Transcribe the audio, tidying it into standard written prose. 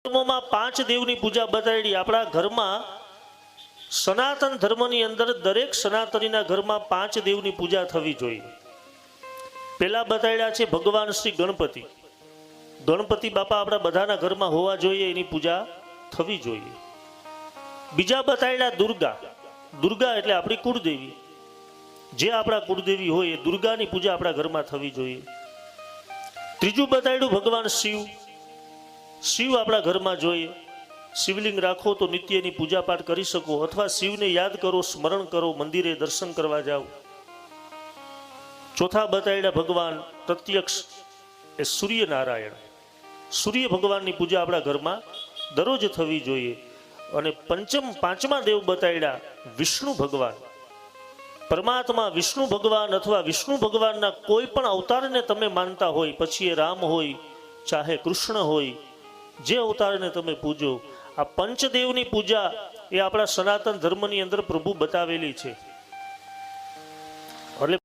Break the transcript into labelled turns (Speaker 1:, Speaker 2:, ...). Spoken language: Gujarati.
Speaker 1: ધર્મોમાં પાંચ દેવની પૂજા બતાડી। આપણા ઘરમાં સનાતન ધર્મની અંદર દરેક સનાતનીના ઘરમાં પાંચ દેવની પૂજા થવી જોઈએ। પહેલા બતાડ્યા છે ભગવાન શ્રી ગણપતિ। ગણપતિ બાપા આપણા બધાના ઘરમાં હોવા જોઈએ, એની પૂજા થવી જોઈએ। બીજા બતાડ્યા દુર્ગા। દુર્ગા એટલે આપણી કુળદેવી, જે આપણા કુળદેવી હોય એ દુર્ગાની પૂજા આપણા ઘરમાં થવી જોઈએ। ત્રીજું બતાડ્યું ભગવાન શિવ। શિવ આપણા ઘરમાં જોઈએ। શિવલિંગ રાખો તો નિત્યની પૂજા પાઠ કરી શકો, અથવા શિવને યાદ કરો, સ્મરણ કરો, મંદિરે દર્શન કરવા જાઓ। ચોથા બતાડ્યા ભગવાન પ્રત્યક્ષ એ સૂર્યનારાયણ। સૂર્ય ભગવાનની પૂજા આપણા ઘરમાં દરરોજ થવી જોઈએ। અને પાંચમા દેવ બતાડ્યા વિષ્ણુ ભગવાન। પરમાત્મા વિષ્ણુ ભગવાન અથવા વિષ્ણુ ભગવાનના કોઈ પણ અવતારને તમે માનતા હોય, પછી એ રામ હોય ચાહે કૃષ્ણ હોય, જે અવતારને તમે પૂજો, આ પંચદેવની પૂજા એ આપણા સનાતન ધર્મની અંદર પ્રભુ બતાવેલી છે। એટલે